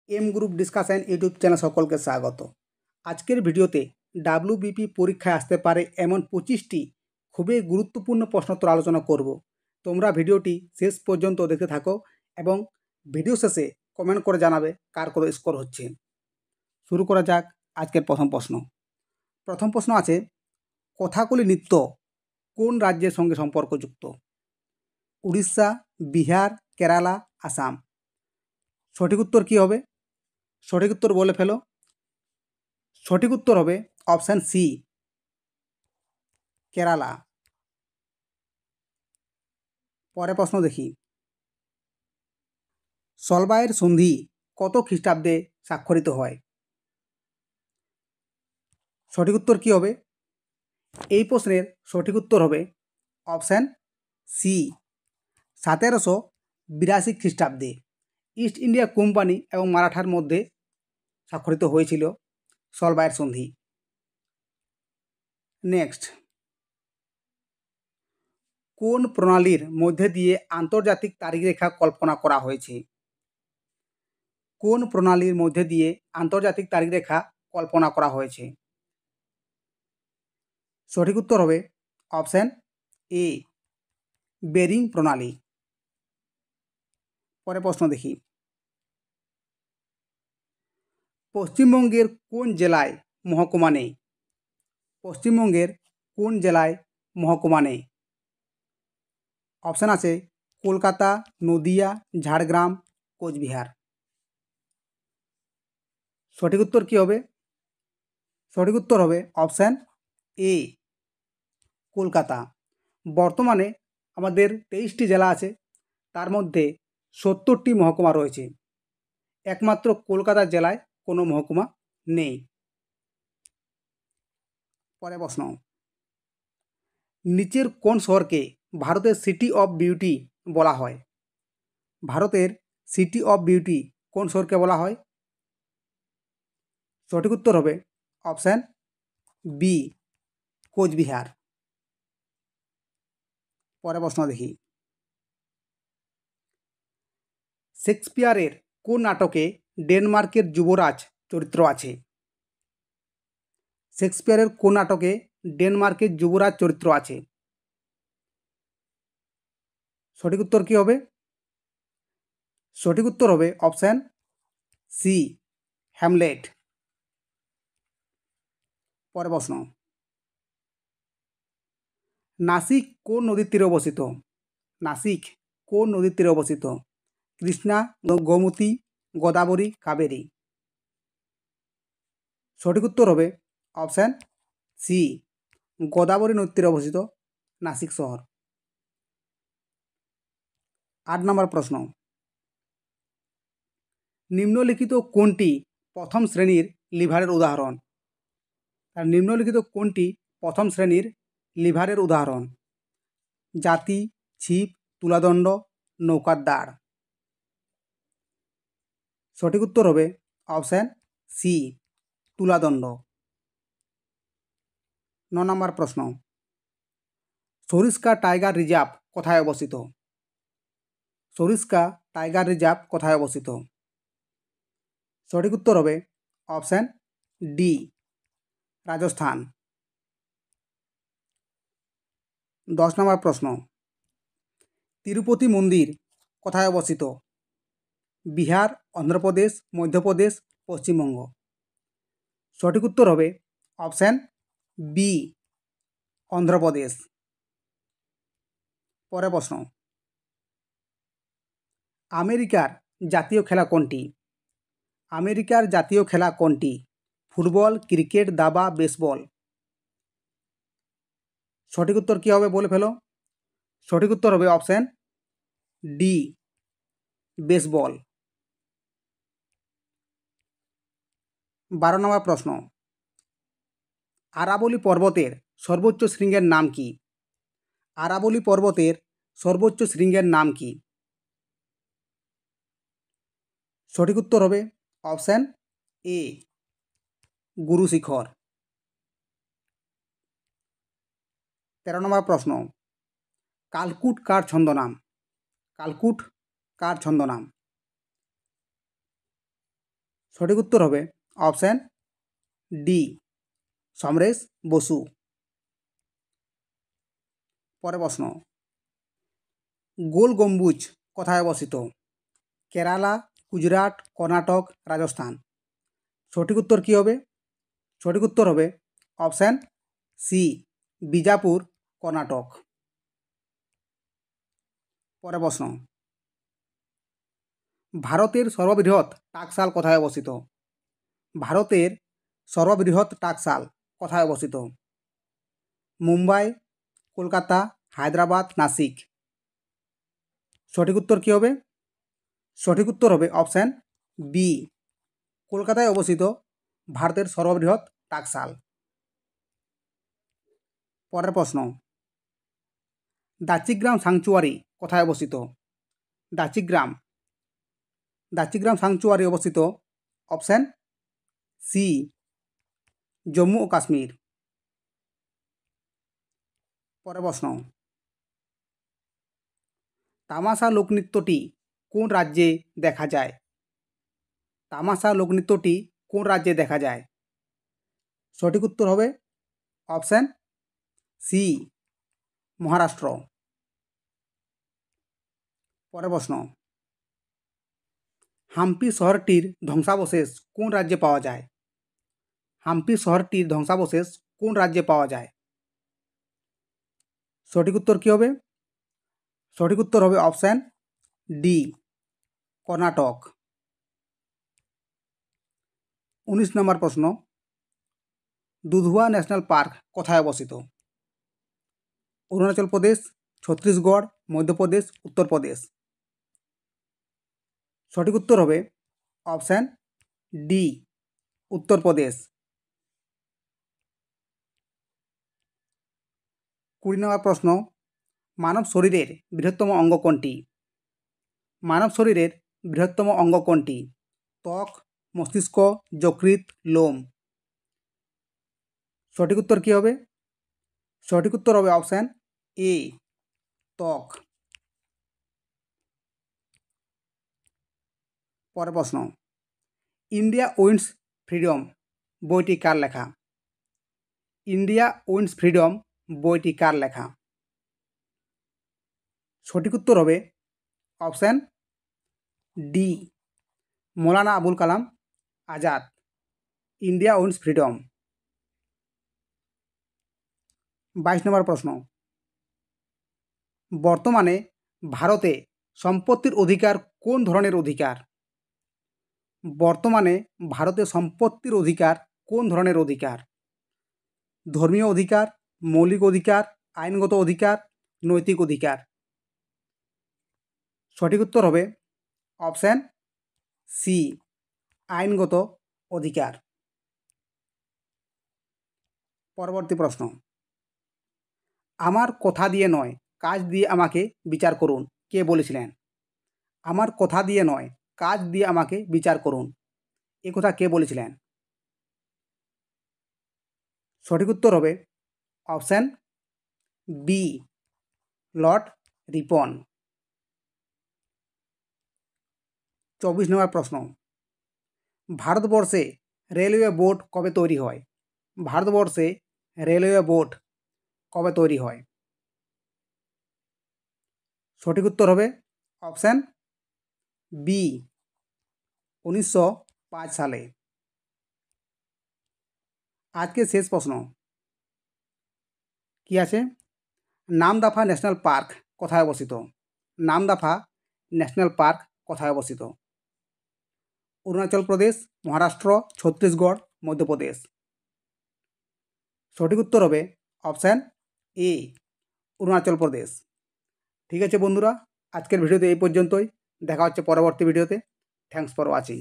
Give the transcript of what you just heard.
M group discussion YouTube channel সকলকে স্বাগত। আজকের ভিডিওতে ডাব্লিউবিপি পরীক্ষায় আসতে পারে এমন 25টি খুবই গুরুত্বপূর্ণ প্রশ্নোত্তর আলোচনা করব। তোমরা ভিডিওটি শেষ পর্যন্ত দেখতে থাকো এবং ভিডিও শেষে কমেন্ট করে জানাবে কার কত স্কোর হচ্ছে। শুরু করা যাক আজকের প্রথম প্রশ্ন। প্রথম প্রশ্ন আছে, কথাকলি নৃত্য কোন রাজ্যের সঙ্গে সম্পর্কযুক্ত? উড়িষ্যা, বিহার, কেরালা, আসাম। সঠিক উত্তর কী হবে? সঠিক উত্তর বলে ফেলো। সঠিক উত্তর হবে অপশান সি, কেরালা। পরে প্রশ্ন দেখি, সলবায়ের সন্ধি কত খ্রিস্টাব্দে স্বাক্ষরিত হয়? সঠিক উত্তর কী হবে? এই প্রশ্নের সঠিক উত্তর হবে অপশান সি, 1782 খ্রিস্টাব্দে ইস্ট ইন্ডিয়া কোম্পানি এবং মারাঠার মধ্যে স্বাক্ষরিত হয়েছিল সলবায়ের সন্ধি। নেক্সট, কোন প্রণালীর মধ্যে দিয়ে আন্তর্জাতিক তারিখরেখা কল্পনা করা হয়েছে? কোন প্রণালীর মধ্যে দিয়ে আন্তর্জাতিক তারিখরেখা কল্পনা করা হয়েছে? সঠিক উত্তর হবে অপশান এ, বেরিং প্রণালী। পরে প্রশ্ন দেখি, পশ্চিমবঙ্গের কোন জেলায় মহকুমা নেই? পশ্চিমবঙ্গের কোন জেলায় মহকুমা নেই? অপশান আছে কলকাতা, নদিয়া, ঝাড়গ্রাম, কোচবিহার। সঠিক উত্তর কী হবে? সঠিক উত্তর হবে অপশান এ, কলকাতা। বর্তমানে আমাদের 23টি জেলা আছে, তার মধ্যে 70টি মহকুমা রয়েছে। একমাত্র কলকাতা জেলায় কোনো মহকুমা নেই। পরে প্রশ্ন, নিচের কোন শহরকে ভারতের সিটি অফ বিউটি বলা হয়? ভারতের সিটি অফ বিউটি কোন শহরকে বলা হয়? সঠিক উত্তর হবে অপশান বি, কোচবিহার। পরে প্রশ্ন দেখি, শেক্সপিয়ারের কোন নাটকে ডেনমার্কের যুবরাজ চরিত্র আছে? শেক্সপিয়ারের কোন নাটকে ডেনমার্কের যুবরাজ চরিত্র আছে? সঠিক উত্তর কী হবে? সঠিক উত্তর হবে অপশান সি, হ্যামলেট। পরে প্রশ্ন, নাসিক কোন নদীর তীরে অবস্থিত? নাসিক কোন নদীর তীরে অবস্থিত? কৃষ্ণা, গোমতী, গোদাবরী, কাবেরী। সঠিক উত্তর হবে অপশান সি, গোদাবরী নদীর তীরে অবস্থিত নাসিক শহর। 8 নম্বর প্রশ্ন, নিম্নলিখিত কোনটি প্রথম শ্রেণীর লিভারের উদাহরণ? আর নিম্নলিখিত কোনটি প্রথম শ্রেণীর লিভারের উদাহরণ? জাতি, ছিপ, তুলাদণ্ড, নৌকার দাঁড়। সঠিক উত্তর হবে অপশান সি, তুলাদণ্ড। 9 নম্বর প্রশ্ন, সরিস্কা টাইগার রিজার্ভ কোথায় অবস্থিত? সরিস্কা টাইগার রিজার্ভ কোথায় অবস্থিত? সঠিক উত্তর হবে অপশান ডি, রাজস্থান। 10 নম্বর প্রশ্ন, তিরুপতি মন্দির কোথায় অবস্থিত? বিহার, অন্ধ্রপ্রদেশ, মধ্যপ্রদেশ, পশ্চিমবঙ্গ। সঠিক উত্তর হবে অপশান বি, অন্ধ্রপ্রদেশ। পরে প্রশ্ন, আমেরিকার জাতীয় খেলা কোনটি? আমেরিকার জাতীয় খেলা কোনটি? ফুটবল, ক্রিকেট, দাবা, বেসবল। সঠিক উত্তর কী হবে বলে ফেলো। সঠিক উত্তর হবে অপশান ডি, বেসবল। 12 নম্বর প্রশ্ন, আরাবলী পর্বতের সর্বোচ্চ শৃঙ্গের নাম কি? আরাবলী পর্বতের সর্বোচ্চ শৃঙ্গের নাম কি? সঠিক উত্তর হবে অপশান এ, গুরু শিখর। 13 নম্বর প্রশ্ন, কালকুট কার ছন্দনাম? কালকুট কার ছন্দনাম? সঠিক উত্তর হবে অপশান ডি, সমরেশ বসু। পরের প্রশ্ন, গোল গম্বুজ কোথায় অবস্থিত? কেরালা, গুজরাট, কর্ণাটক, রাজস্থান। সঠিক উত্তর কী হবে? সঠিক উত্তর হবে অপশান সি, বিজাপুর, কর্ণাটক। পরের প্রশ্ন, ভারতের সর্ববৃহৎ টাকশাল কোথায় অবস্থিত? ভারতের সর্ববৃহৎ টাকশাল কোথায় অবস্থিত? মুম্বাই, কলকাতা, হায়দ্রাবাদ, নাসিক। সঠিক উত্তর কী হবে? সঠিক উত্তর হবে অপশান বি, কলকাতায় অবস্থিত ভারতের সর্ববৃহৎ টাকশাল। পরের প্রশ্ন, দাচিগ্রাম স্যাংচুয়ারি কোথায় অবস্থিত? দাচিগ্রাম স্যাংচুয়ারি অবস্থিত অপশান সি, জম্মু ও কাশ্মীর। পরের প্রশ্ন, তামাশা লোকনৃত্যটি কোন রাজ্যে দেখা যায়? তামাশা লোকনৃত্যটি কোন রাজ্যে দেখা যায়? সঠিক উত্তর হবে অপশান সি, মহারাষ্ট্র। পরের প্রশ্ন, হাম্পি শহরটির ধ্বংসাবশেষ কোন রাজ্যে পাওয়া যায়? হাম্পি শহরটির ধ্বংসাবশেষ কোন রাজ্যে পাওয়া যায়? সঠিক উত্তর কী হবে? সঠিক উত্তর হবে অপশান ডি, কর্ণাটক। 19 নম্বর প্রশ্ন, দুধওয়া ন্যাশনাল পার্ক কোথায় অবস্থিত? অরুণাচল প্রদেশ, ছত্তিশগড়, মধ্যপ্রদেশ, উত্তরপ্রদেশ। সঠিক উত্তর হবে অপশান ডি, উত্তরপ্রদেশ। 20 নম্বর প্রশ্ন, মানব শরীরের বৃহত্তম অঙ্গ কোনটি? মানব শরীরের বৃহত্তম অঙ্গ কোনটি? ত্বক, মস্তিষ্ক, যকৃৎ, লোম। সঠিক উত্তর কী হবে? সঠিক উত্তর হবে অপশান এ, ত্বক। পরের প্রশ্ন, ইন্ডিয়া উইন্স ফ্রিডম বইটি কার লেখা? ইন্ডিয়া উইন্স ফ্রিডম বইটি কার লেখা? সঠিক উত্তর হবে option D, Maulana Abul Kalam Azad. India wins freedom. 22 number প্রশ্ন, বর্তমানে ভারতে সম্পত্তির অধিকার কোন ধরনের অধিকার? বর্তমানে ভারতে সম্পত্তির অধিকার কোন ধরনের অধিকার? ধর্মীয় অধিকার, মৌলিক অধিকার, আইনগত অধিকার, নৈতিক অধিকার। সঠিক উত্তর হবে অপশান সি, আইনগত অধিকার। পরবর্তী প্রশ্ন, আমার কথা দিয়ে নয় কাজ দিয়ে আমাকে বিচার করুন কে বলেছিলেন? আমার কথা দিয়ে নয় কাজ দিয়ে আমাকে বিচার করুন, এ কথা কে বলেছিলেন? সঠিক উত্তর হবে অপশান বি, লর্ড রিপন। 24 নম্বর প্রশ্ন, ভারতবর্ষে রেলওয়ে বোর্ড কবে তৈরি হয়? ভারতবর্ষে রেলওয়ে বোর্ড কবে তৈরি হয়? সঠিক উত্তর হবে অপশান বি, 1905 সালে। আজকে শেষ প্রশ্ন কি আছে? নামদাফা ন্যাশনাল পার্ক কোথায় অবস্থিত? নামদাফা ন্যাশনাল পার্ক কোথায় অবস্থিত? অরুণাচল প্রদেশ, মহারাষ্ট্র, ছত্তিশগড়, মধ্যপ্রদেশ। সঠিক উত্তর হবে অপশান এ, অরুণাচল প্রদেশ। ঠিক আছে বন্ধুরা, আজকের ভিডিওতে এই পর্যন্তই। দেখা হচ্ছে পরবর্তী ভিডিওতে। Thanks for watching.